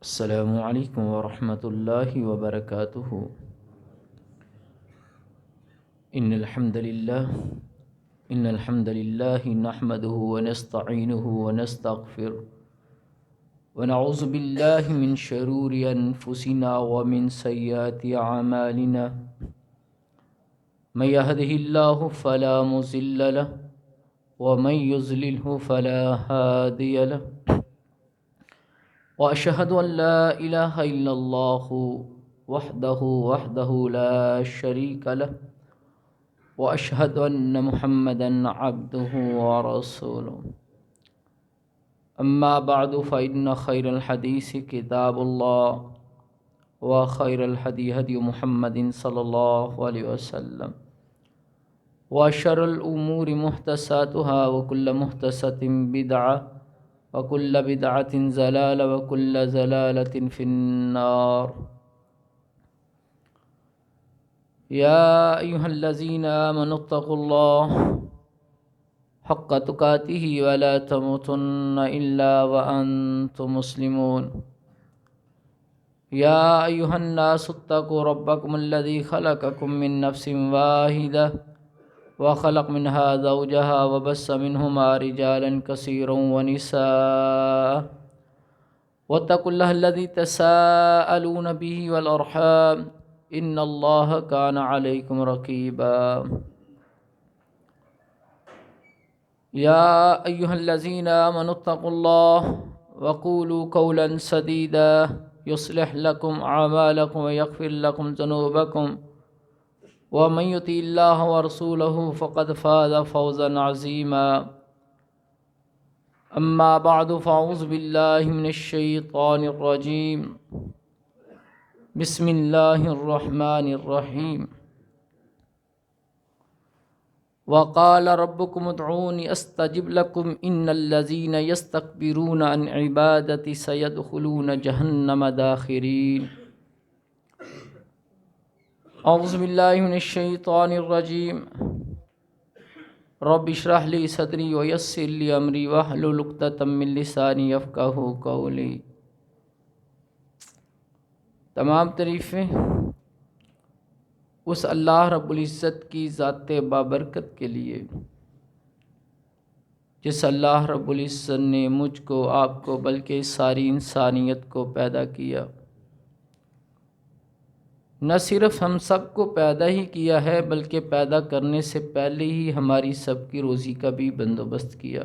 السلام علیکم ورحمۃ اللہ وبرکاتہ۔ ان الحمد للہ نحمده ونستعینه ونستغفر ونعوذ باللہ من شرور انفسنا ومن سیئات اعمالنا من يهده اللہ فلا مضل له ومن يضلله فلا هادی له وأشهد أن لا إله إلا الله وحده لا شريك له وأشهد أن محمدا عبده ورسوله أما بعد فإن خير الحديث كتاب الله وخير الهدي هدي محمد صلى الله عليه وسلم وشر الأمور محدثاتها وكل محدثة بدعة وكل بدعة ضلالة وكل ضلالة في النار۔ يا أيها الذين آمنوا اتقوا الله حق تقاته ولا تموتن إلا وأنتم مسلمون۔ يا أيها الناس اتقوا ربكم الذي خلقكم من نفس واحدة وخلق منها زوجها وبث منهما رجالا كثيرا ونساء واتقوا الله الذي تساءلون به والأرحام إن الله كان عليكم رقيبا۔ يا أيها الذين آمنوا اتقوا الله وقولوا قولا سديدا يصلح لكم أعمالكم ويغفر لكم ذنوبكم ومن يطع الله ورسوله فقد فاز فوزا عظيما۔ أما بعد فأعوذ بالله من الشيطان الرجيم بسم الله الرحمن الرحيم۔ وقال ربكم ادعوني استجب لكم ان الذين يستكبرون عن عبادتي سيدخلون جهنم داخرين۔ اعوذ باللہ من الشیطان الرجیم۔ رب اشرح لي صدری ویسر لي امری واحلل عقدۃ من لسانی یفقہوا قولی۔ تمام تعریفیں اس اللہ رب العزت کی ذات بابرکت کے لیے جس اللہ رب العزت نے مجھ کو، آپ کو، بلکہ ساری انسانیت کو پیدا کیا۔ نہ صرف ہم سب کو پیدا ہی کیا ہے بلکہ پیدا کرنے سے پہلے ہی ہماری سب کی روزی کا بھی بندوبست کیا۔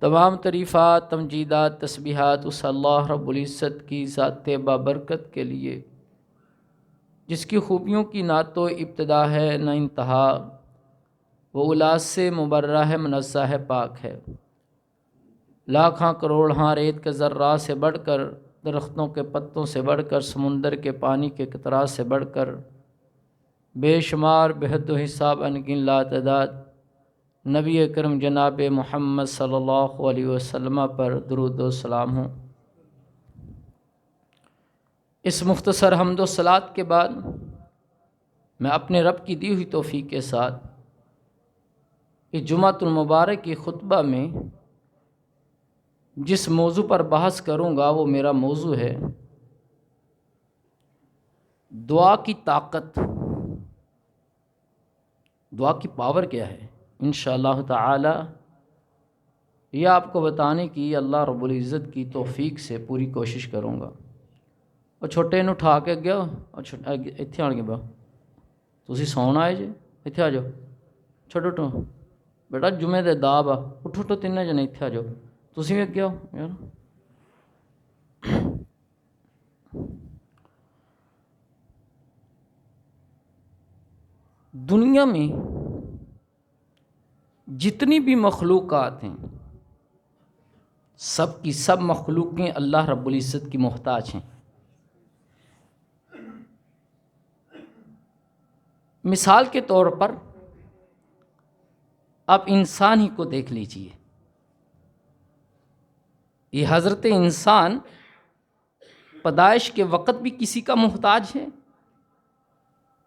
تمام تعریفات، تمجیدات، تسبیحات اس اللہ رب العزت کی ذات بابرکت کے لیے جس کی خوبیوں کی نہ تو ابتدا ہے نہ انتہا، وہ اولاد سے مبرہ ہے، منزہ ہے، پاک ہے۔ لاکھاں کروڑ ہاں ریت کے ذرات سے بڑھ کر، درختوں کے پتوں سے بڑھ کر، سمندر کے پانی کے قطرات سے بڑھ کر، بے شمار بے حد و حساب انگن لا تعداد نبی اکرم جناب محمد صلی اللہ علیہ وسلم پر درود و سلام ہوں۔ اس مختصر حمد و صلات کے بعد میں اپنے رب کی دی ہوئی توفیق کے ساتھ اس جمعۃ المبارک کی خطبہ میں جس موضوع پر بحث کروں گا وہ میرا موضوع ہے دعا کی طاقت، دعا کی پاور کیا ہے۔ انشاءاللہ تعالی یہ آپ کو بتانے کی اللہ رب العزت کی توفیق سے پوری کوشش کروں گا۔ اور چھوٹے نو اٹھا کے گیا اور اتنے آن کے با تسی سونا ہے جی، اتنے آ جاؤ، چھوٹو اٹھو بیٹا، جمعے دے دا با اٹھو اٹھو، تین جنے اتنے آ جاؤ، تسی بھی اگے آؤ یار۔ دنیا میں جتنی بھی مخلوقات ہیں سب کی سب مخلوقیں اللہ رب العزت کی محتاج ہیں۔ مثال کے طور پر آپ انسان ہی کو دیکھ لیجئے۔ یہ حضرت انسان پیدائش کے وقت بھی کسی کا محتاج ہے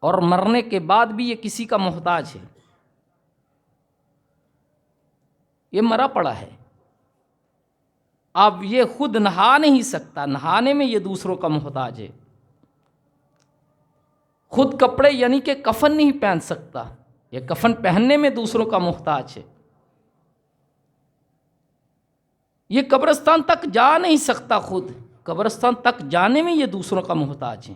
اور مرنے کے بعد بھی یہ کسی کا محتاج ہے۔ یہ مرا پڑا ہے۔ اب یہ خود نہا نہیں سکتا، نہانے میں یہ دوسروں کا محتاج ہے. خود کپڑے یعنی کہ کفن نہیں پہن سکتا، یہ کفن پہننے میں دوسروں کا محتاج ہے. یہ قبرستان تک جا نہیں سکتا، خود قبرستان تک جانے میں یہ دوسروں کا محتاج ہے.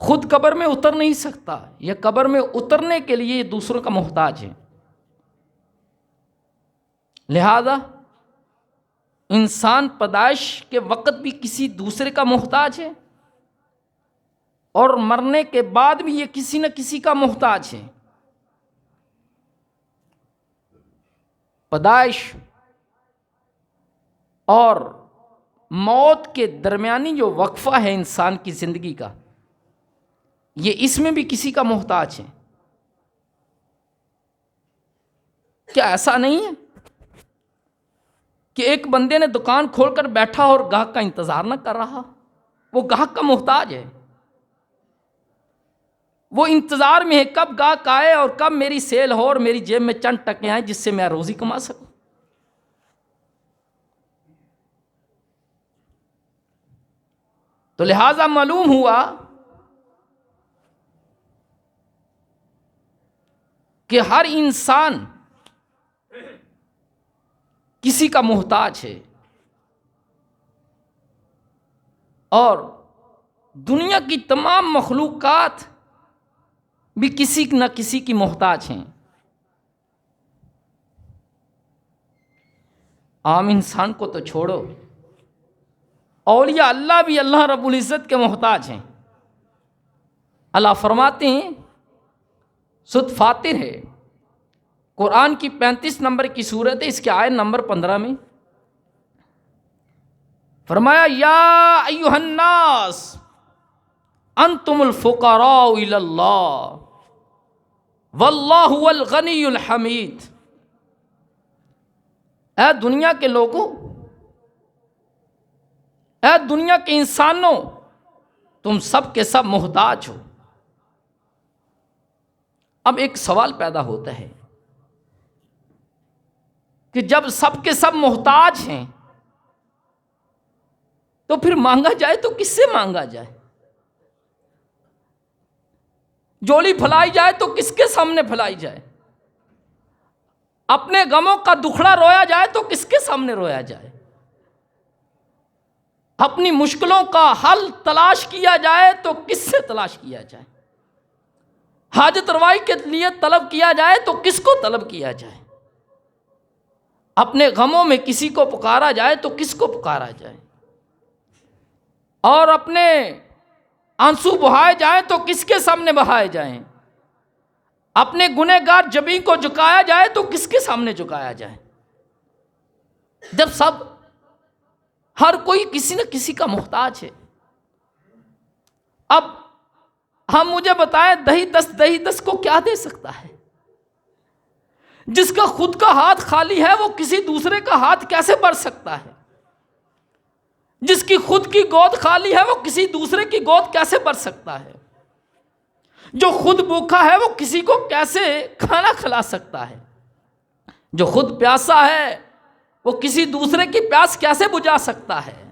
خود قبر میں اتر نہیں سکتا، یہ قبر میں اترنے کے لیے یہ دوسروں کا محتاج ہے. لہذا انسان پیدائش کے وقت بھی کسی دوسرے کا محتاج ہے اور مرنے کے بعد بھی یہ کسی نہ کسی کا محتاج ہے. پیدائش اور موت کے درمیانی جو وقفہ ہے انسان کی زندگی کا، یہ اس میں بھی کسی کا محتاج ہے. کیا ایسا نہیں ہے کہ ایک بندے نے دکان کھول کر بیٹھا اور گاہک کا انتظار نہ کر رہا؟ وہ گاہک کا محتاج ہے، وہ انتظار میں ہے کب گاہک آئے اور کب میری سیل ہو اور میری جیب میں چند ٹکے آئیں جس سے میں روزی کما سکوں. تو لہذا معلوم ہوا کہ ہر انسان کسی کا محتاج ہے اور دنیا کی تمام مخلوقات بھی کسی نہ کسی کی محتاج ہیں. عام انسان کو تو چھوڑو، اولیاء اللہ بھی اللہ رب العزت کے محتاج ہیں. اللہ فرماتے ہیں، سورۃ فاطر ہے، قرآن کی 35 نمبر کی سورت ہے، اس کے آیت نمبر 15 میں فرمایا، یا ایھا الناس انتم الفقراء الی اللہ واللہ هو الغنی الحمید. اے دنیا کے لوگوں، اے دنیا کے انسانوں، تم سب کے سب محتاج ہو. اب ایک سوال پیدا ہوتا ہے کہ جب سب کے سب محتاج ہیں تو پھر مانگا جائے تو کس سے مانگا جائے؟ جولی پھیلائی جائے تو کس کے سامنے پھیلائی جائے؟ اپنے غموں کا دکھڑا رویا جائے تو کس کے سامنے رویا جائے؟ اپنی مشکلوں کا حل تلاش کیا جائے تو کس سے تلاش کیا جائے؟ حاجت روائی کے لیے طلب کیا جائے تو کس کو طلب کیا جائے؟ اپنے غموں میں کسی کو پکارا جائے تو کس کو پکارا جائے؟ اور اپنے آنسو بہائے جائیں تو کس کے سامنے بہائے جائیں؟ اپنے گنہگار جبیں کو جھکایا جائے تو کس کے سامنے جھکایا جائے؟ جب سب ہر کوئی کسی نہ کسی کا محتاج ہے. اب ہم مجھے بتائیں، دہی دس کو کیا دے سکتا ہے؟ جس کا خود کا ہاتھ خالی ہے وہ کسی دوسرے کا ہاتھ کیسے بھر سکتا ہے؟ جس کی خود کی گود خالی ہے وہ کسی دوسرے کی گود کیسے بھر سکتا ہے؟ جو خود بھوکا ہے وہ کسی کو کیسے کھانا کھلا سکتا ہے؟ جو خود پیاسا ہے وہ کسی دوسرے کی پیاس کیسے بجھا سکتا ہے؟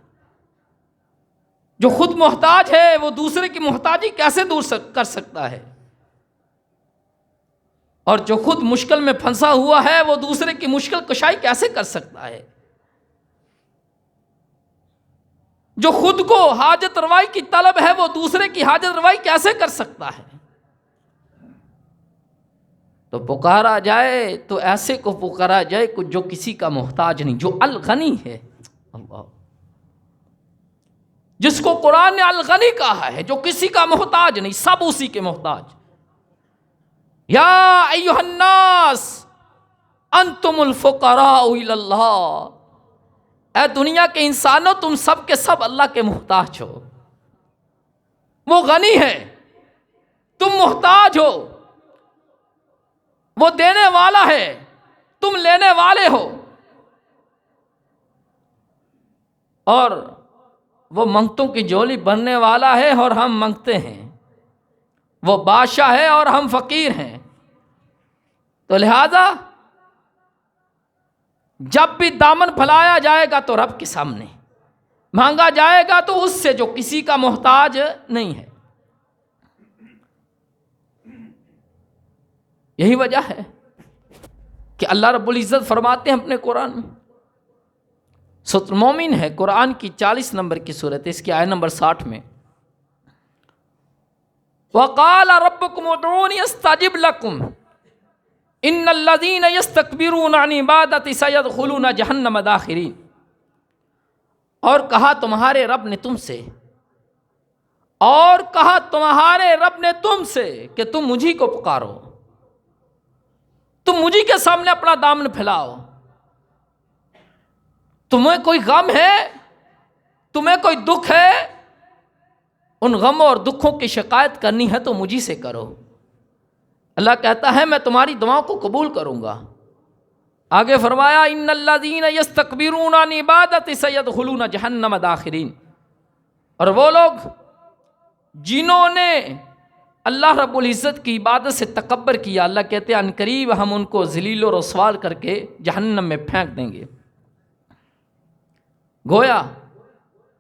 جو خود محتاج ہے وہ دوسرے کی محتاجی کیسے دور کر سکتا ہے؟ اور جو خود مشکل میں پھنسا ہوا ہے وہ دوسرے کی مشکل کشائی کیسے کر سکتا ہے؟ جو خود کو حاجت روائی کی طلب ہے وہ دوسرے کی حاجت روائی کیسے کر سکتا ہے؟ تو پکارا جائے تو ایسے کو پکارا جائے جو کسی کا محتاج نہیں، جو الغنی ہے. اللہ، جس کو قرآن نے الغنی کہا ہے، جو کسی کا محتاج نہیں، سب اسی کے محتاج. یا ایھا الناس انتم الفقراء الی اللہ. اے دنیا کے انسانوں، تم سب کے سب اللہ کے محتاج ہو. وہ غنی ہے، تم محتاج ہو. وہ دینے والا ہے، تم لینے والے ہو. اور وہ منگتوں کی جولی بننے والا ہے اور ہم منگتے ہیں. وہ بادشاہ ہے اور ہم فقیر ہیں. تو لہذا جب بھی دامن پھیلایا جائے گا تو رب کے سامنے، مانگا جائے گا تو اس سے جو کسی کا محتاج نہیں ہے۔ یہی وجہ ہے کہ اللہ رب العزت فرماتے ہیں اپنے قرآن میں، سورۃ المومن ہے، قرآن کی 40 نمبر کی سورت ہے، اس کی آیت نمبر 60 میں، وَقَالَ رَبُّكُمُ ادْعُونِي أَسْتَجِبْ لَكُمْ إِنَّ الَّذِينَ يَسْتَكْبِرُونَ عَنْ عِبَادَتِي سَيَدْخُلُونَ جَهَنَّمَ دَاخِرِينَ۔ اور کہا تمہارے رب نے تم سے، اور کہا تمہارے رب نے تم سے کہ تم مجھی کو پکارو، تم مجھی کے سامنے اپنا دامن پھیلاؤ۔ تمہیں کوئی غم ہے، تمہیں کوئی دکھ ہے، ان غموں اور دکھوں کی شکایت کرنی ہے تو مجھی سے کرو۔ اللہ کہتا ہے میں تمہاری دعاؤں کو قبول کروں گا۔ آگے فرمایا ان الذین یستکبرون عن عبادتی سیدخلون جہنم داخرین، اور وہ لوگ جنہوں نے اللہ رب العزت کی عبادت سے تکبر کیا، اللہ کہتے ہیں عنقریب ہم ان کو ذلیل و رسوا کر کے جہنم میں پھینک دیں گے۔ گویا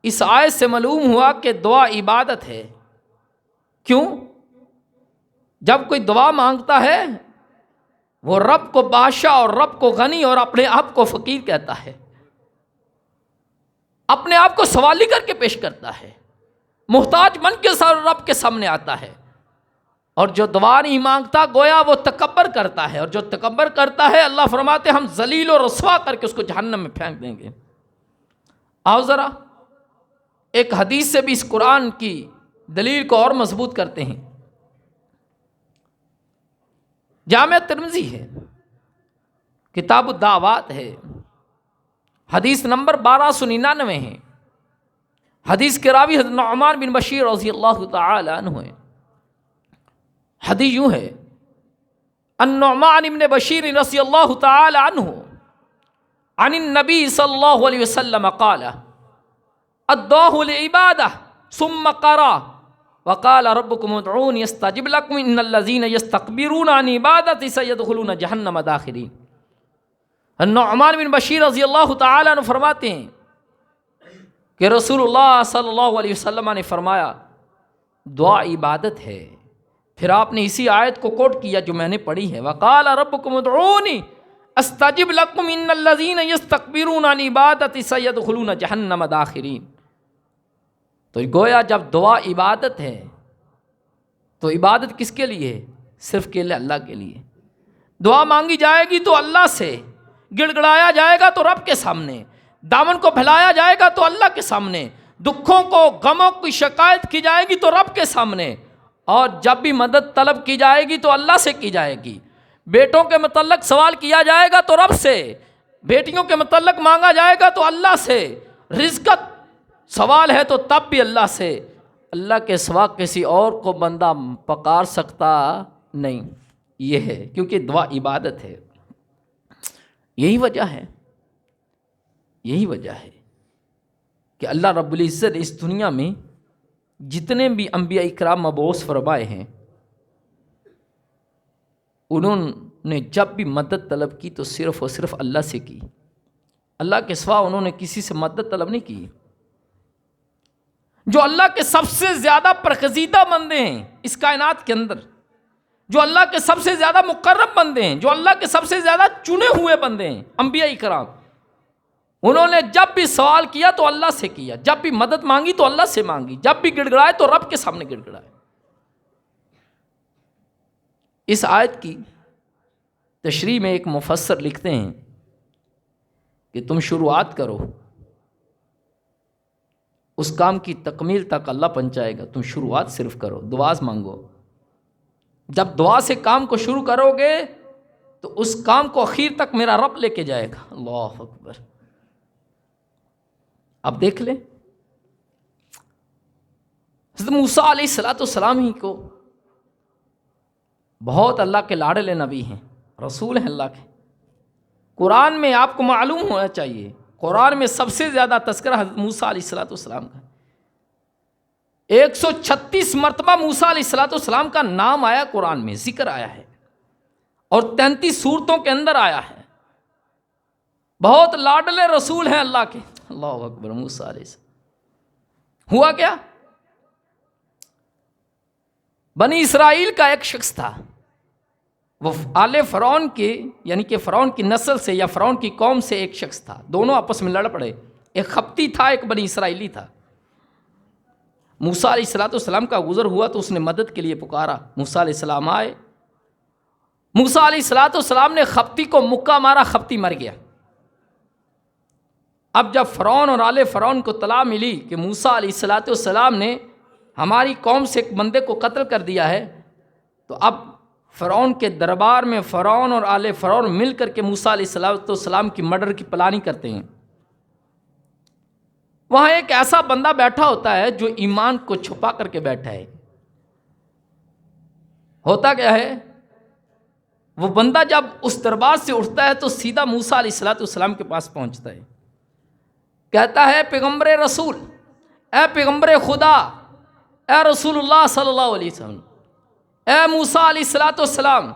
اس آیت سے معلوم ہوا کہ دعا عبادت ہے۔ کیوں؟ جب کوئی دعا مانگتا ہے وہ رب کو بادشاہ اور رب کو غنی اور اپنے آپ کو فقیر کہتا ہے، اپنے آپ کو سوالی کر کے پیش کرتا ہے، محتاج بن کے رب کے سامنے آتا ہے۔ اور جو دعا نہیں مانگتا گویا وہ تکبر کرتا ہے، اور جو تکبر کرتا ہے اللہ فرماتے ہم ذلیل و رسوا کر کے اس کو جہنم میں پھینک دیں گے۔ آؤ ذرا ایک حدیث سے بھی اس قرآن کی دلیل کو اور مضبوط کرتے ہیں۔ جامع ترمذی ہے، کتاب الدعوات ہے، حدیث نمبر 1299 ہے۔ حدیث کے راوی حضرت نعمان بن بشیر رضی اللہ تعالی عنہ ہے۔ حدیث یوں ہے، النعمان بن بشیر رضی اللہ تعالی عنہ عن النبی صلی اللہ علیہ وسلم قال الدعاء لعبادہ ثم قرأ وقال ربكم ادعوني استجب لكم ان الذين يستكبرون عن عبادتي سيدخلون جہنم داخرین۔ النعمان بن بشیر رضی اللہ تعالی عنہ فرماتے ہیں کہ رسول اللہ صلی اللہ علیہ وسلم نے فرمایا دعا عبادت ہے۔ پھر آپ نے اسی آیت کو کوٹ کیا جو میں نے پڑھی ہے، وقال ربكم ادعوني استجب لكم ان الذين يستكبرون عن عبادتي سيدخلون جہنم داخرین۔ تو گویا جب دعا عبادت ہے تو عبادت کس کے لیے ہے؟ صرف کے لیے اللہ کے لیے۔ دعا مانگی جائے گی تو اللہ سے، گڑ گڑایا جائے گا تو رب کے سامنے، دامن کو پھیلایا جائے گا تو اللہ کے سامنے، دکھوں کو غموں کی شکایت کی جائے گی تو رب کے سامنے، اور جب بھی مدد طلب کی جائے گی تو اللہ سے کی جائے گی۔ بیٹوں کے متعلق سوال کیا جائے گا تو رب سے، بیٹیوں کے متعلق مانگا جائے گا تو اللہ سے، رزق سوال ہے تو تب بھی اللہ سے۔ اللہ کے سوا کسی اور کو بندہ پکار سکتا نہیں، یہ ہے کیونکہ دعا عبادت ہے۔ یہی وجہ ہے کہ اللہ رب العزت اس دنیا میں جتنے بھی انبیاء اکرام مبعوث فرمائے ہیں، انہوں نے جب بھی مدد طلب کی تو صرف اور صرف اللہ سے کی۔ اللہ کے سوا انہوں نے کسی سے مدد طلب نہیں کی۔ جو اللہ کے سب سے زیادہ برگزیدہ بندے ہیں اس کائنات کے اندر، جو اللہ کے سب سے زیادہ مقرب بندے ہیں، جو اللہ کے سب سے زیادہ چنے ہوئے بندے ہیں، انبیاء اکرام، انہوں نے جب بھی سوال کیا تو اللہ سے کیا، جب بھی مدد مانگی تو اللہ سے مانگی، جب بھی گڑ گڑائے تو رب کے سامنے گڑ گڑائے۔ اس آیت کی تشریح میں ایک مفسر لکھتے ہیں کہ تم شروعات کرو، اس کام کی تکمیل تک اللہ پہنچائے گا، تم شروعات صرف کرو، دعا مانگو۔ جب دعا سے کام کو شروع کرو گے تو اس کام کو اخیر تک میرا رب لے کے جائے گا۔ اللہ اکبر۔ اب دیکھ لیں حضرت موسیٰ علیہ السلام ہی کو بہت اللہ کے لاڈلے نبی ہیں، رسول ہیں اللہ کے۔ قرآن میں آپ کو معلوم ہونا چاہیے، قرآن میں سب سے زیادہ تذکرہ حضرت موسیٰ علیہ السلام کا، 136 مرتبہ موسیٰ علیہ السلام کا نام آیا، قرآن میں ذکر آیا ہے، اور 33 سورتوں کے اندر آیا ہے۔ بہت لاڈلے رسول ہیں اللہ کے. اللہ اکبر. موسیٰ علیہ السلام. ہوا کیا؟ بنی اسرائیل کا ایک شخص تھا، وہ آل فرعون کے یعنی کہ فرعون کی نسل سے یا فرعون کی قوم سے ایک شخص تھا. دونوں آپس میں لڑ پڑے. ایک خپتی تھا، ایک بنی اسرائیلی تھا. موسیٰ علیہ السلام کا گزر ہوا تو اس نے مدد کے لیے پکارا. موسیٰ علیہ السلام آئے. موسیٰ علیہ السلام نے خپتی کو مکہ مارا، خپتی مر گیا. اب جب فرعون اور آل فرعون کو اطلاع ملی کہ موسیٰ علیہ السلام نے ہماری قوم سے ایک بندے کو قتل کر دیا ہے، تو اب فرعون کے دربار میں فرعون اور آل فرعون مل کر کے موسیٰ علیہ السلام کی مرڈر کی پلاننگ کرتے ہیں. وہاں ایک ایسا بندہ بیٹھا ہوتا ہے جو ایمان کو چھپا کر کے بیٹھا ہے. ہوتا کیا ہے، وہ بندہ جب اس دربار سے اٹھتا ہے تو سیدھا موسیٰ علیہ السلام کے پاس پہنچتا ہے. کہتا ہے پیغمبر رسول، اے پیغمبر خدا، اے رسول اللہ صلی اللہ علیہ وسلم، اے موسیٰ علیہ السلام،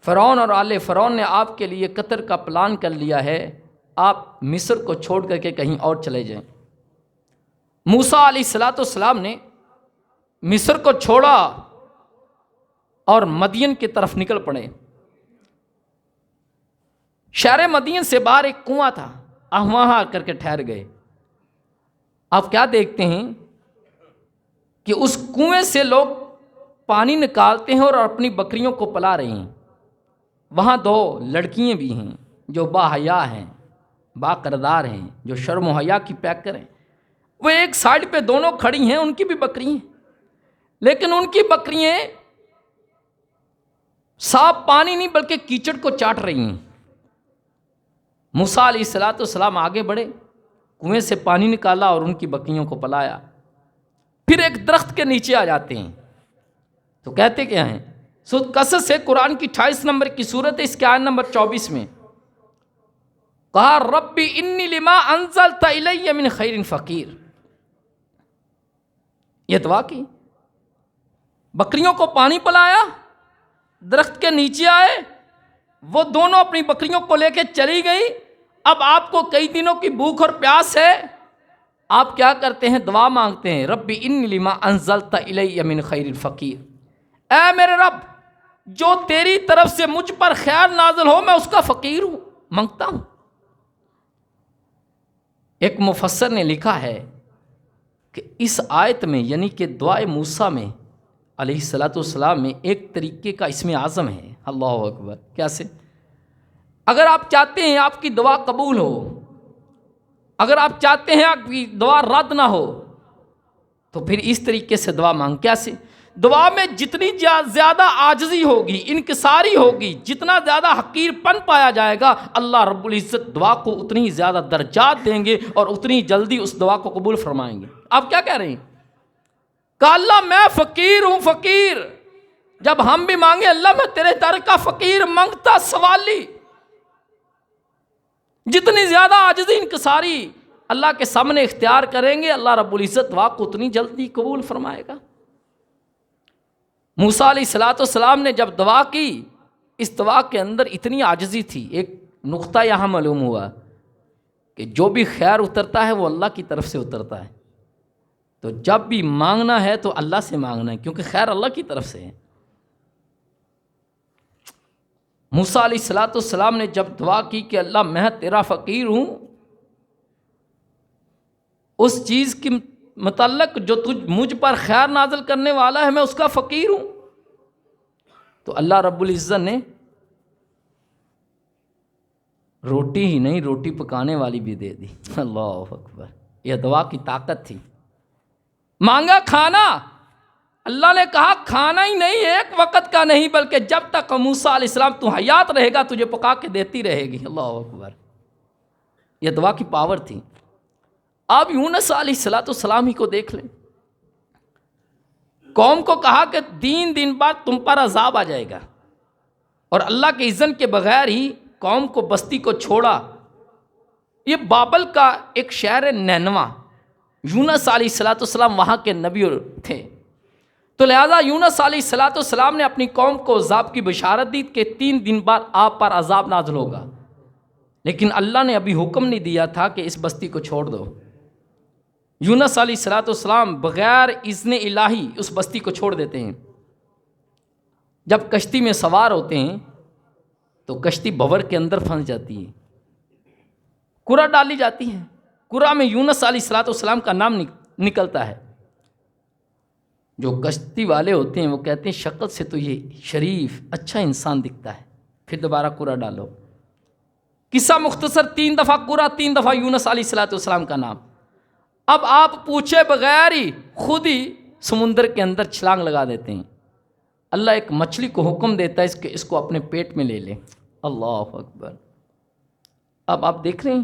فرعون اور آل فرعون نے آپ کے لیے قتل کا پلان کر لیا ہے، آپ مصر کو چھوڑ کر کے کہیں اور چلے جائیں. موسیٰ علیہ السلام نے مصر کو چھوڑا اور مدین کی طرف نکل پڑے. شہر مدین سے باہر ایک کنواں تھا، وہاں آ کر کے ٹھہر گئے. آپ کیا دیکھتے ہیں کہ اس کنویں سے لوگ پانی نکالتے ہیں اور اپنی بکریوں کو پلا رہے ہیں. وہاں دو لڑکیاں بھی ہیں جو با حیا ہیں، با کردار ہیں، جو شرم و حیا کی پیکر ہیں. وہ ایک سائڈ پہ دونوں کھڑی ہیں، ان کی بھی بکری ہیں، لیکن ان کی بکریاں صاف پانی نہیں بلکہ کیچڑ کو چاٹ رہی ہیں. موسیٰ علیہ السلام آگے بڑھے، کنویں سے پانی نکالا اور ان کی بکریوں کو پلایا. پھر ایک درخت کے نیچے آ جاتے ہیں تو کہتے کیا ہیں؟ سورۃ قصص سے قرآن کی 28 نمبر کی صورت ہے، اس کے آیت نمبر 24 میں کہا ربی انی لما انزلت الی من خیر فقیر. یہ دعا کی، بکریوں کو پانی پلایا، درخت کے نیچے آئے، وہ دونوں اپنی بکریوں کو لے کے چلی گئی. اب آپ کو کئی دنوں کی بھوک اور پیاس ہے، آپ کیا کرتے ہیں؟ دعا مانگتے ہیں ربی انی لما انزلت الی من خیر فقیر. اے میرے رب، جو تیری طرف سے مجھ پر خیر نازل ہو میں اس کا فقیر ہوں، مانگتا ہوں. ایک مفسر نے لکھا ہے کہ اس آیت میں یعنی کہ دعائے موسیٰ میں علیہ السلام میں ایک طریقے کا اسم اعظم ہے. اللہ اکبر. کیسے؟ اگر آپ چاہتے ہیں آپ کی دعا قبول ہو، اگر آپ چاہتے ہیں آپ کی دعا رد نہ ہو، تو پھر اس طریقے سے دعا مانگ. کیسے؟ دعا میں جتنی زیادہ عاجزی ہوگی، انکساری ہوگی، جتنا زیادہ حقیر پن پایا جائے گا، اللہ رب العزت دعا کو اتنی ہی زیادہ درجات دیں گے اور اتنی جلدی اس دعا کو قبول فرمائیں گے. آپ کیا کہہ رہے ہیں؟ کہ اللہ میں فقیر ہوں، فقیر. جب ہم بھی مانگے اللہ میں تیرے در کا فقیر، مانگتا سوالی. جتنی زیادہ عاجزی انکساری اللہ کے سامنے اختیار کریں گے، اللہ رب العزت دعا کو اتنی جلدی قبول فرمائے گا. موسیٰ علیہ السلام نے جب دعا کی، اس دعا کے اندر اتنی عاجزی تھی. ایک نقطہ یہاں معلوم ہوا کہ جو بھی خیر اترتا ہے وہ اللہ کی طرف سے اترتا ہے. تو جب بھی مانگنا ہے تو اللہ سے مانگنا ہے، کیونکہ خیر اللہ کی طرف سے ہے. موسیٰ علیہ السلام نے جب دعا کی کہ اللہ میں تیرا فقیر ہوں، اس چیز کے متعلق جو تجھ مجھ پر خیر نازل کرنے والا ہے میں اس کا فقیر ہوں، تو اللہ رب العزت نے روٹی ہی نہیں روٹی پکانے والی بھی دے دی. اللہ اکبر. یہ دعا کی طاقت تھی. مانگا کھانا، اللہ نے کہا کھانا ہی نہیں، ایک وقت کا نہیں بلکہ جب تک موسیٰ علیہ السلام تو حیات رہے گا تجھے پکا کے دیتی رہے گی. اللہ اکبر. یہ دعا کی پاور تھی. آپ یونس علیہ السلام ہی کو دیکھ لیں. قوم کو کہا کہ 3 دن بعد تم پر عذاب آ جائے گا، اور اللہ کے اذن کے بغیر ہی قوم کو بستی کو چھوڑا. یہ بابل کا ایک شہر نینوا، یونس علیہ السلام وہاں کے نبی تھے. تو لہٰذا یونس علیہ السلام نے اپنی قوم کو عذاب کی بشارت دی کہ 3 دن بعد آپ پر عذاب نازل ہوگا، لیکن اللہ نے ابھی حکم نہیں دیا تھا کہ اس بستی کو چھوڑ دو۔ یونس علیہ السلام بغیر اذن الہی اس بستی کو چھوڑ دیتے ہیں۔ جب کشتی میں سوار ہوتے ہیں تو کشتی بھور کے اندر پھنس جاتی ہے، کرا ڈالی جاتی ہے، کرا میں یونس علیہ السلام کا نام نکلتا ہے۔ جو کشتی والے ہوتے ہیں وہ کہتے ہیں شکل سے تو یہ شریف اچھا انسان دکھتا ہے، پھر دوبارہ کرا ڈالو۔ قصہ مختصر، 3 دفعہ کرا، 3 دفعہ یونس علیہ السلام کا نام۔ اب آپ پوچھے بغیر ہی خود ہی سمندر کے اندر چھلانگ لگا دیتے ہیں۔ اللہ ایک مچھلی کو حکم دیتا ہے اس کو اپنے پیٹ میں لے لے۔ اللہ اکبر۔ اب آپ دیکھ رہے ہیں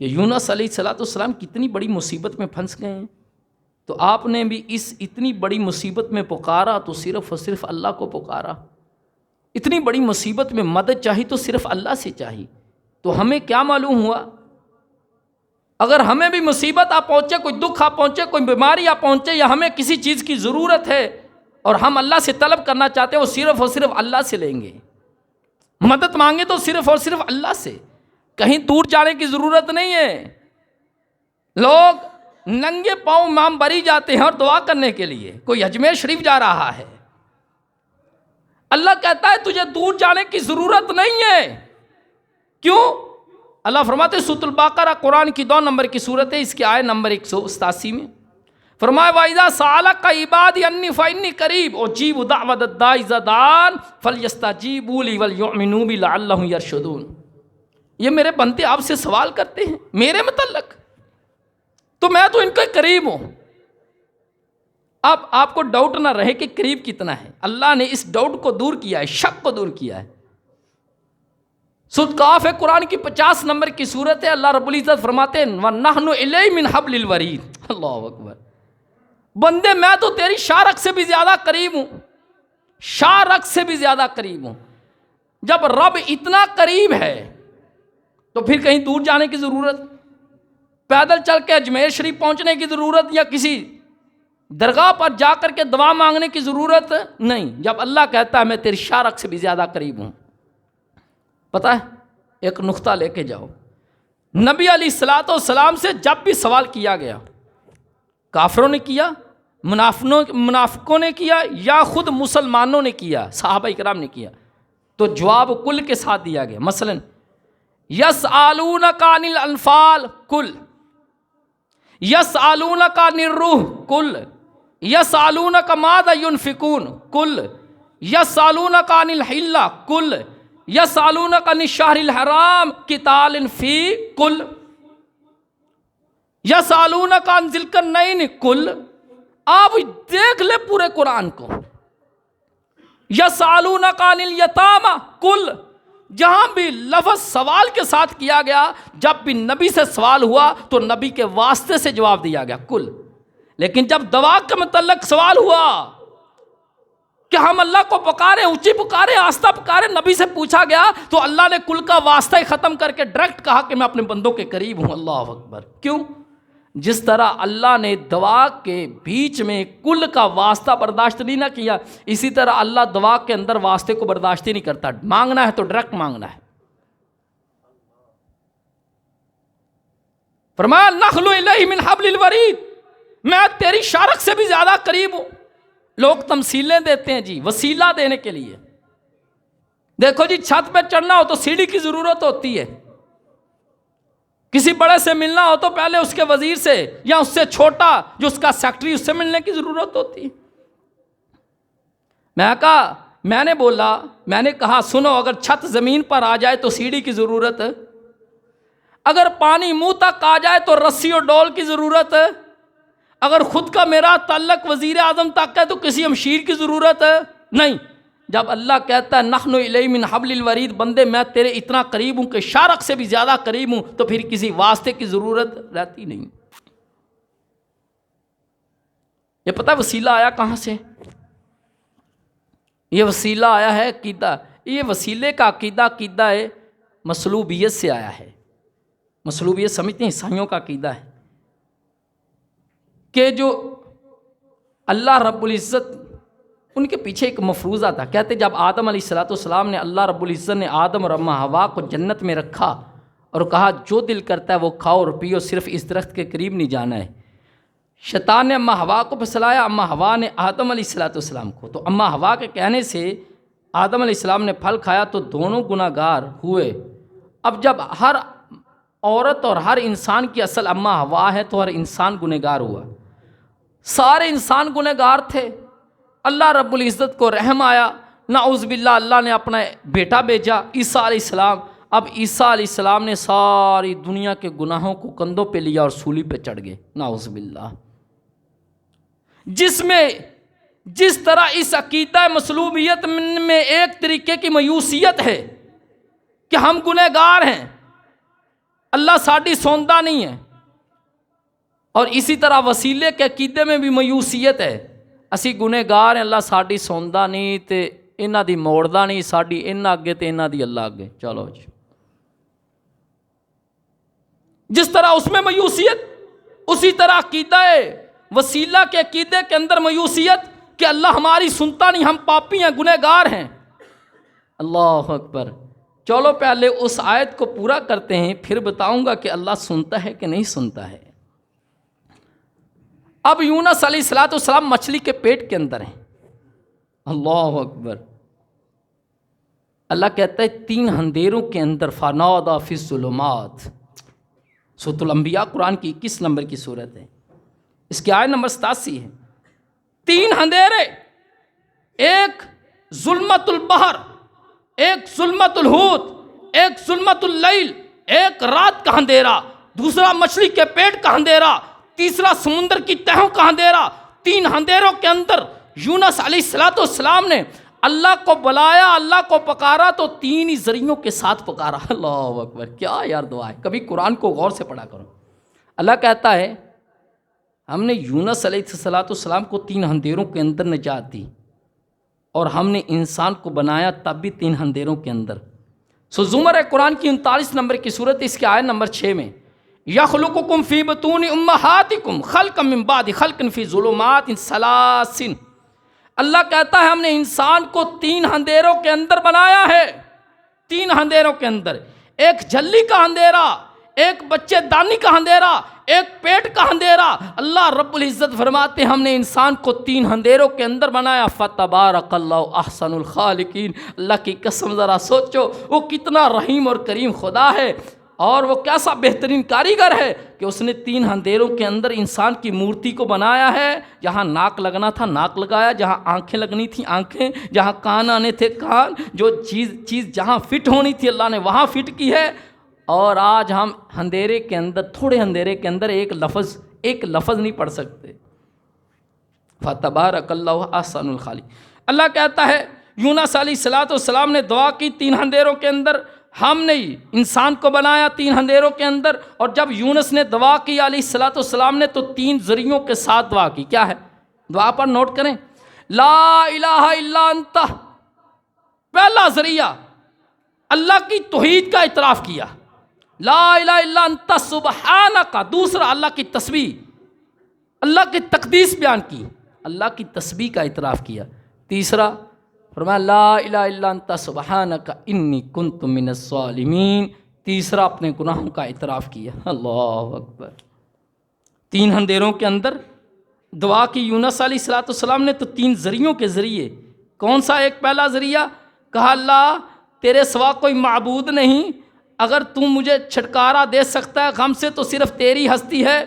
کہ یونس علیہ السلام کتنی بڑی مصیبت میں پھنس گئے ہیں، تو آپ نے بھی اس اتنی بڑی مصیبت میں پکارا تو صرف اور صرف اللہ کو پکارا۔ اتنی بڑی مصیبت میں مدد چاہی تو صرف اللہ سے چاہی۔ تو ہمیں کیا معلوم ہوا؟ اگر ہمیں بھی مصیبت آ پہنچے، کوئی دکھ آ پہنچے، کوئی بیماری آ پہنچے، یا ہمیں کسی چیز کی ضرورت ہے اور ہم اللہ سے طلب کرنا چاہتے ہیں، وہ صرف اور صرف اللہ سے لیں گے۔ مدد مانگے تو صرف اور صرف اللہ سے، کہیں دور جانے کی ضرورت نہیں ہے۔ لوگ ننگے پاؤں امام بری جاتے ہیں اور دعا کرنے کے لیے، کوئی اجمیر شریف جا رہا ہے۔ اللہ کہتا ہے تجھے دور جانے کی ضرورت نہیں ہے۔ کیوں؟ اللہ فرماتے ہیں سورۃ البقرہ قرآن کی 2 نمبر کی صورت ہے، اس کی آیت نمبر 187 میں فرمایا وَإِذَا سَأَلَكَ عِبَادِي عَنِّي فَإِنِّي قَرِيبٌ أُجِيبُ دَعْوَةَ الدَّاعِ إِذَا دَعَانِ فَلْيَسْتَجِيبُوا لِي وَلْيُؤْمِنُوا بِي لَعَلَّهُمْ يَرْشُدُونَ۔ یہ میرے بندے آپ سے سوال کرتے ہیں میرے متعلق، تو میں تو ان کے قریب ہوں۔ اب آپ کو ڈاؤٹ نہ رہے کہ قریب کتنا ہے، اللہ نے اس ڈاؤٹ کو دور کیا ہے، شک کو دور کیا ہے۔ سورۃ قاف ہے، قرآن کی 50 نمبر کی صورت ہے، اللہ رب العزت فرماتے ہیں وَنَحْنُ إِلَيْهِ مِنْ حَبْلِ الْوَرِيدِ۔ اللہ اکبر۔ بندے میں تو تیری شارک سے بھی زیادہ قریب ہوں، شارک سے بھی زیادہ قریب ہوں۔ جب رب اتنا قریب ہے تو پھر کہیں دور جانے کی ضرورت، پیدل چل کے اجمیر شریف پہنچنے کی ضرورت، یا کسی درگاہ پر جا کر کے دعا مانگنے کی ضرورت نہیں۔ جب اللہ کہتا ہے میں تیری شارک سے بھی زیادہ قریب ہوں۔ پتہ ہے ایک نقطہ لے کے جاؤ، نبی علیہ السلام سے جب بھی سوال کیا گیا، کافروں نے کیا، منافقوں نے کیا، یا خود مسلمانوں نے کیا، صحابہ اکرام نے کیا، تو جواب کل کے ساتھ دیا گیا۔ مثلا یسألونک عن الانفال کل، یسألونک عن الروح کل، یسألونک ماذا ينفقون کل، یسألونک عن الحلہ کل، یسألونک عن الشہر الحرام قتال فی کل، یسألونک عن ذی القرنین کل۔ آپ دیکھ لے پورے قرآن کو، یسألونک عن الیتامى کل، جہاں بھی لفظ سوال کے ساتھ کیا گیا، جب بھی نبی سے سوال ہوا تو نبی کے واسطے سے جواب دیا گیا کل۔ لیکن جب دوا کے متعلق سوال ہوا کہ ہم اللہ کو پکارے، اونچی پکارے، آستہ پکارے، نبی سے پوچھا گیا تو اللہ نے کل کا واسطہ ہی ختم کر کے ڈائریکٹ کہا کہ میں اپنے بندوں کے قریب ہوں۔ اللہ اکبر۔ کیوں؟ جس طرح اللہ نے دعا کے بیچ میں کل کا واسطہ برداشت نہیں نہ کیا، اسی طرح اللہ دعا کے اندر واسطے کو برداشت ہی نہیں کرتا۔ مانگنا ہے تو ڈائریکٹ مانگنا ہے۔ فرمایا نخلو الیہ من حبل الورید، میں تیری شارک سے بھی زیادہ قریب ہوں۔ لوگ تمثیلیں دیتے ہیں جی وسیلہ دینے کے لیے۔ دیکھو جی چھت پہ چڑھنا ہو تو سیڑھی کی ضرورت ہوتی ہے، کسی بڑے سے ملنا ہو تو پہلے اس کے وزیر سے یا اس سے چھوٹا جو اس کا سیکٹری، اس سے ملنے کی ضرورت ہوتی ہے۔ میں نے کہا سنو، اگر چھت زمین پر آ جائے تو سیڑھی کی ضرورت ہے، اگر پانی منہ تک آ جائے تو رسی اور ڈول کی ضرورت ہے، اگر خود کا میرا تعلق وزیر اعظم تک ہے تو کسی امشیر کی ضرورت ہے نہیں۔ جب اللہ کہتا ہے نحن الیہ من حبل الورید، بندے میں تیرے اتنا قریب ہوں کہ شارک سے بھی زیادہ قریب ہوں، تو پھر کسی واسطے کی ضرورت رہتی نہیں۔ یہ پتہ وسیلہ آیا کہاں سے؟ یہ وسیلہ آیا ہے عقیدہ، یہ وسیلے کا عقیدہ ہے مصلوبیت سے آیا ہے۔ مصلوبیت سمجھتے ہیں عیسائیوں کا عقیدہ ہے کہ جو اللہ رب العزت ان کے پیچھے ایک مفروضہ تھا. کہتے جب آدم علیہ السلام نے اللہ رب العزت نے آدم اور اماں حوا کو جنت میں رکھا اور کہا جو دل کرتا ہے وہ کھاؤ اور پیو، صرف اس درخت کے قریب نہیں جانا ہے. شیطان نے اماں حوا کو پھسلایا، اماں حوا نے آدم علیہ السلام کو. تو اماں حوا کے کہنے سے آدم علیہ السلام نے پھل کھایا تو دونوں گناہ گار ہوئے. اب جب ہر عورت اور ہر انسان کی اصل اماں حوا ہے تو ہر انسان گنہگار ہوا. سارے انسان گنہگار تھے. اللہ رب العزت کو رحم آیا، نعوذ باللہ اللہ نے اپنا بیٹا بھیجا عیسیٰ علیہ السلام. اب عیسیٰ علیہ السلام نے ساری دنیا کے گناہوں کو کندھوں پہ لیا اور سولی پہ چڑھ گئے، نعوذ باللہ. جس طرح اس عقیدہ مصلوبیت میں ایک طریقے کی مایوسیت ہے کہ ہم گنہگار ہیں، اللہ ساڈی سوندا نہیں ہے، اور اسی طرح وسیلے کے عقیدے میں بھی مایوسیت ہے. اسی گنہگار ہیں، اللہ ساڈی سوندا نہیں تے انہاں دی موڑدا نہیں، ساڈی انہاں اگے تے انہاں دی اللہ اگے. چلو جی، جس طرح اس میں مایوسیت، اسی طرح عقیدہ وسیلہ کے عقیدے کے اندر مایوسیت کہ اللہ ہماری سنتا نہیں، ہم پاپی ہیں، گنہگار ہیں. اللہ اکبر. چلو پہلے اس آیت کو پورا کرتے ہیں، پھر بتاؤں گا کہ اللہ سنتا ہے کہ نہیں سنتا ہے. اب یونس علیہ السلام مچھلی کے پیٹ کے اندر ہیں. اللہ اکبر. اللہ کہتا ہے 3 اندھیروں کے اندر فنادیٰ فی الظلمات. سورۃ الانبیاء قرآن کی 21 نمبر کی سورت ہے، اس کی آیت نمبر 87 ہے. 3 اندھیرے، ایک ظلمت البحر، ایک ظلمت الحوت، ایک ظلمت اللیل، ایک رات کا اندھیرا، دوسرا مچھلی کے پیٹ کا اندھیرا، تیسرا سمندر کی تہوں کا اندھیرا. 3 اندھیروں کے اندر یونس علیہ السلام نے اللہ کو بلایا، اللہ کو پکارا تو 3 ہی ذریعوں کے ساتھ پکارا. اللہ اکبر. کیا یار دعا ہے، کبھی قرآن کو غور سے پڑھا کرو. اللہ کہتا ہے ہم نے یونس علیہ السلام کو 3 اندھیروں کے اندر نجات دی، اور ہم نے انسان کو بنایا تب بھی 3 اندھیروں کے اندر. زمر قرآن کی 39 نمبر کی صورت، اس کی آیت نمبر 6 میں یخلقکم فی بطون امہاتکم خلقا من بعد خلق فی ظلمات ثلاث. اللہ کہتا ہے ہم نے انسان کو 3 اندھیروں کے اندر بنایا ہے. 3 اندھیروں کے اندر، ایک جھلی کا اندھیرا، ایک بچے دانی کا اندھیرا، ایک پیٹ کا اندھیرا. اللہ رب العزت فرماتے ہیں ہم نے انسان کو 3 اندھیروں کے اندر بنایا. فتبارک اللہ احسن الخالقین. اللہ کی قسم ذرا سوچو وہ کتنا رحیم اور کریم خدا ہے، اور وہ کیسا بہترین کاریگر ہے کہ اس نے 3 اندھیروں کے اندر انسان کی مورتی کو بنایا ہے. جہاں ناک لگنا تھا ناک لگایا، جہاں آنکھیں لگنی تھیں آنکھیں، جہاں کان آنے تھے کان، جو چیز جہاں فٹ ہونی تھی اللہ نے وہاں فٹ کی ہے. اور آج ہم اندھیرے کے اندر، تھوڑے اندھیرے کے اندر ایک لفظ نہیں پڑھ سکتے. فتبارک اللہ احسن الخالق. اللہ کہتا ہے یونس علیہ السلام نے دعا کی 3 اندھیروں کے اندر، ہم نے انسان کو بنایا 3 اندھیروں کے اندر. اور جب یونس نے دعا کی علیہ السلام نے تو 3 ذریعوں کے ساتھ دعا کی. کیا ہے دعا پر نوٹ کریں، لا الہ الا انت. پہلا ذریعہ اللہ کی توحید کا اعتراف کیا، لا الہ الا انت سبحانک. دوسرا اللہ کی تسبیح، اللہ کی تقدیس بیان کی، اللہ کی تسبیح کا اعتراف کیا. تیسرا فرمایا لا الہ الا انت سبحانک انی کنت من الظالمین. تیسرا اپنے گناہوں کا اعتراف کیا. اللہ اکبر. 3 اندھیروں کے اندر دعا کی یونس علیہ السلام نے تو 3 ذریعوں کے ذریعے. کون سا ایک پہلا ذریعہ؟ کہا اللہ تیرے سوا کوئی معبود نہیں، اگر تم مجھے چھٹکارا دے سکتا ہے غم سے تو صرف تیری ہستی ہے.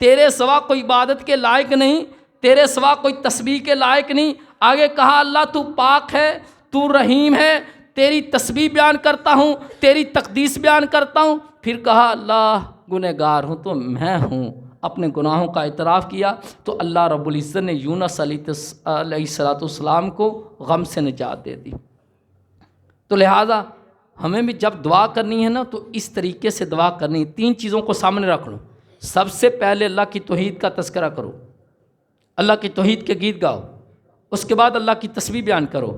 تیرے سوا کوئی عبادت کے لائق نہیں، تیرے سوا کوئی تسبیح کے لائق نہیں. آگے کہا اللہ تو پاک ہے، تو رحیم ہے، تیری تسبیح بیان کرتا ہوں، تیری تقدیس بیان کرتا ہوں. پھر کہا اللہ گنہگار ہوں تو میں ہوں. اپنے گناہوں کا اعتراف کیا تو اللہ رب العزت نے یونس علیہ السلام کو غم سے نجات دے دی. تو لہٰذا ہمیں بھی جب دعا کرنی ہے نا تو اس طریقے سے دعا کرنی ہے. 3 چیزوں کو سامنے رکھ لو. سب سے پہلے اللہ کی توحید کا تذکرہ کرو، اللہ کی توحید کے گیت گاؤ. اس کے بعد اللہ کی تسبیح بیان کرو.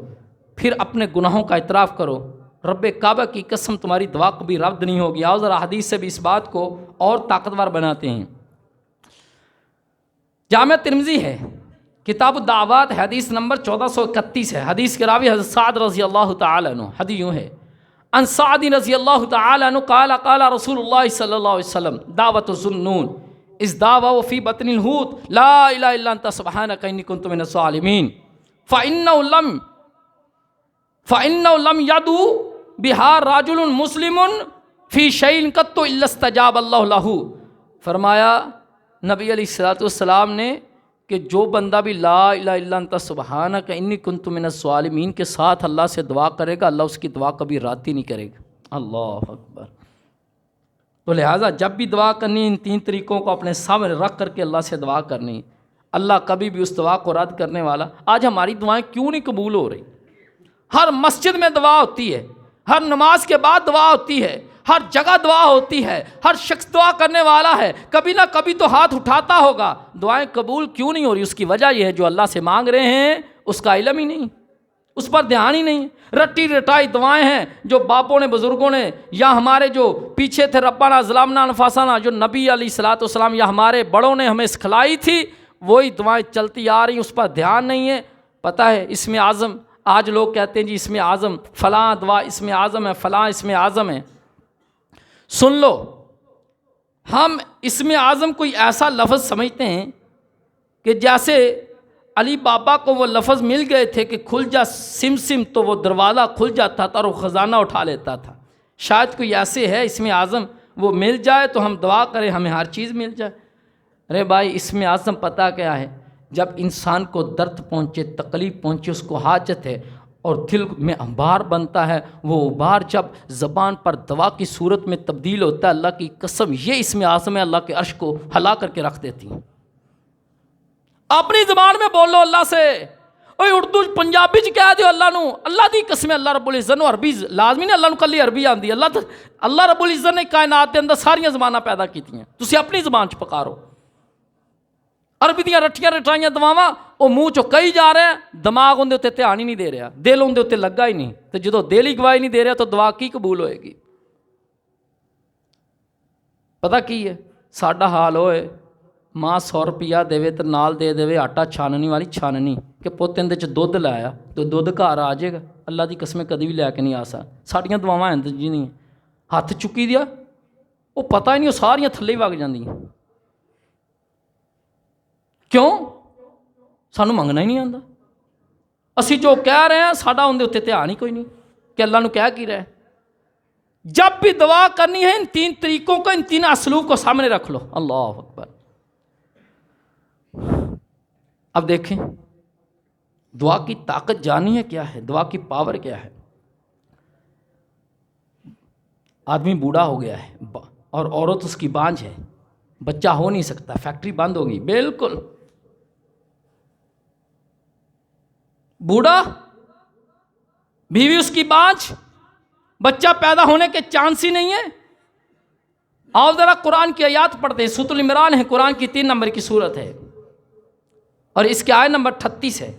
پھر اپنے گناہوں کا اعتراف کرو. رب کعبہ کی قسم تمہاری دعا کو بھی رد نہیں ہوگی. آؤ ذرا حدیث سے بھی اس بات کو اور طاقتور بناتے ہیں. جامع ترمذی ہے، کتاب الدعوات حدیث نمبر 1431 ہے. حدیث کے راوی حضرت سعد رضی اللہ تعالی عنہ. حدیث یوں ہے، ان سعد رضی اللہ تعالی عنہ قال قال رسول اللہ صلی اللہ علیہ وسلم دعوت الذنون اذ دعوا فی بطن الحوت لا الہ الا انت سبحانک انی کنت من الظالمین فإنه لم يدعو بها رجل مسلم فی شیء قط الا استجاب اللہ لہ. فرمایا نبی علیہ الصلوۃ والسلام نے کہ جو بندہ بھی لا الہ الا انت سبحانک انی کنت من الظالمین کے ساتھ اللہ سے دعا کرے گا، اللہ اس کی دعا کبھی رد ہی نہیں کرے گا. اللہ اکبر. تو لہٰذا جب بھی دعا کرنی ان 3 طریقوں کو اپنے سامنے رکھ کر کے اللہ سے دعا کرنی. اللہ کبھی بھی اس دعا کو رد کرنے والا. آج ہماری دعائیں کیوں نہیں قبول ہو رہی؟ ہر مسجد میں دعا ہوتی ہے، ہر نماز کے بعد دعا ہوتی ہے، ہر جگہ دعا ہوتی ہے، ہر شخص دعا کرنے والا ہے، کبھی نہ کبھی تو ہاتھ اٹھاتا ہوگا. دعائیں قبول کیوں نہیں ہو رہی؟ اس کی وجہ یہ ہے جو اللہ سے مانگ رہے ہیں اس کا علم ہی نہیں، اس پر دھیان ہی نہیں. رٹی رٹائی دعائیں ہیں جو باپوں نے، بزرگوں نے، یا ہمارے جو پیچھے تھے ربنا ظلمنا انفسنا، جو نبی علیہ الصلوۃ والسلام یا ہمارے بڑوں نے ہمیں سکھلائی تھی، وہی دعائیں چلتی آ رہی، اس پر دھیان نہیں ہے. پتہ ہے اسم اعظم، آج لوگ کہتے ہیں جی اسم اعظم فلاں دعا اسم اعظم ہے، فلاں اسم اعظم ہے. سن لو، ہم اسم اعظم کوئی ایسا لفظ سمجھتے ہیں کہ جیسے علی بابا کو وہ لفظ مل گئے تھے کہ کھل جا سم سم، تو وہ دروازہ کھل جاتا تھا اور وہ خزانہ اٹھا لیتا تھا. شاید کوئی ایسے ہے اسم اعظم وہ مل جائے تو ہم دعا کریں ہمیں ہر چیز مل جائے. ارے بھائی اسم اعظم پتہ کیا ہے؟ جب انسان کو درد پہنچے، تکلیف پہنچے، اس کو حاجت ہے اور دل میں انبار بنتا ہے، وہ ابار جب زبان پر دوا کی صورت میں تبدیل ہوتا ہے، اللہ کی قسم یہ اسم اعظم ہے، اللہ کے عرش کو ہلا کر کے رکھ دیتی ہیں. اپنی زبان میں بولو اللہ سے. اوے اردو پنجابی چ کہہ دیو اللہ نو، اللہ دی قسم اللہ رب العزت نو عربی لازمی نہیں، اللہ نو کلی عربی آندی. اللہ رب العزت نے کائنات دے اندر ساریاں زباناں پیدا کیتیاں، تسی اپنی زبان چ پکارو. عربی دیاں رٹیاں رٹائیاں دعاواں وہ منہ چو کئی جا رہے ہیں، دماغ اندے اتنے دھیان ہی نہیں دے رہا، دل اندے اتنے لگا ہی نہیں. تو جدو دل ہی گواہی نہیں دے رہا تو دعا کی قبول ہوئے گی؟ پتہ کی ہے ساڈا حال ہوئے ماں 100 روپیہ دے تو نال دے دے آٹا چھاننی والی چھاننی کہ پوت اندے چ دودھ لایا تو دودھ گھر آ جائے گا. اللہ دی قسم کدی بھی لے کے نہیں آ سا. ساڈیاں دعاواں ہیں جی نہیں، ہاتھ چکی دیا وہ پتہ ہی نہیں، وہ ساریاں تھلے ہی وگ جاندیاں. کیوں؟ سانوں منگنا ہی نہیں آتا. اسی جو کہہ رہے ہیں ساڈا اندے اتنے دھیان ہی کوئی نہیں کہ اللہ نو کہہ کی رہے. جب بھی دعا کرنی ہے ان 3 طریقوں کو، ان 3 اسلوب کو سامنے رکھ لو. اللہ اکبر. اب دیکھیں دعا کی طاقت جانی ہے کیا ہے، دعا کی پاور کیا ہے. آدمی بوڑھا ہو گیا ہے اور عورت اس کی بانجھ ہے، بچہ ہو نہیں سکتا، فیکٹری بند ہوگی. بالکل بوڑھا، بیوی اس کی بانجھ، بچہ پیدا ہونے کے چانس ہی نہیں ہے. آؤ ذرا قرآن کی آیات پڑھتے ہیں. سورۃ العمران ہے، قرآن کی 3 نمبر کی سورت ہے اور اس کی آیت نمبر 38 ہے.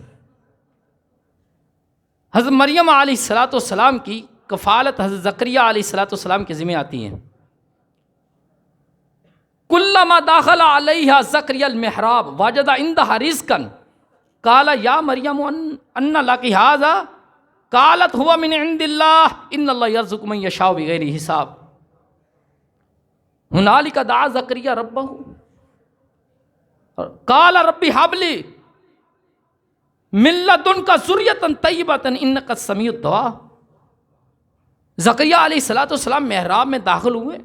حضرت مریم علیہ السلام کی کفالت حضرت زکریا علیہ السلام کے ذمہ آتی ہیں. کلما داخل علیہا زکریا المحراب وجد عندها رزقا قال یا مریم ان لک ھذا قالت هو من عند اللہ ان اللہ یرزق من یشاء بغیر حساب. ہنالک دعا زکریا ربہ قال رب ھب لی من لدنک ذریۃ طیبۃ انک سمیع الدعاء. زکریا علیہ السلام محراب میں داخل ہوئے،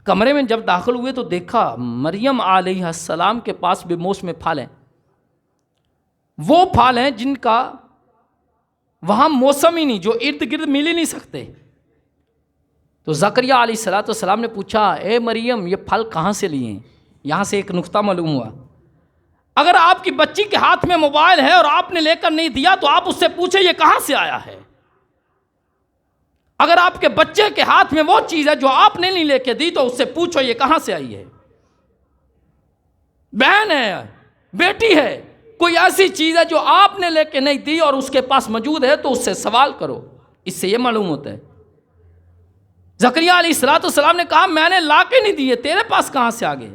کمرے میں جب داخل ہوئے تو دیکھا مریم علیہ السلام کے پاس بے موسم پھل ہیں. وہ پھل ہیں جن کا وہاں موسم ہی نہیں، جو ارد گرد مل ہی نہیں سکتے. تو زکریا علیہ السلام نے پوچھا اے مریم یہ پھل کہاں سے لیے ہیں؟ یہاں سے ایک نقطہ معلوم ہوا، اگر آپ کی بچی کے ہاتھ میں موبائل ہے اور آپ نے لے کر نہیں دیا تو آپ اس سے پوچھیں یہ کہاں سے آیا ہے. اگر آپ کے بچے کے ہاتھ میں وہ چیز ہے جو آپ نے نہیں لے کے دی تو اس سے پوچھو یہ کہاں سے آئی ہے. بہن ہے، بیٹی ہے، کوئی ایسی چیز ہے جو آپ نے لے کے نہیں دی اور اس کے پاس موجود ہے تو اس سے سوال کرو. اس سے یہ معلوم ہوتا ہے. زکریا علیہ السلام نے کہا میں نے لا کے نہیں دیے، تیرے پاس کہاں سے آ گئے؟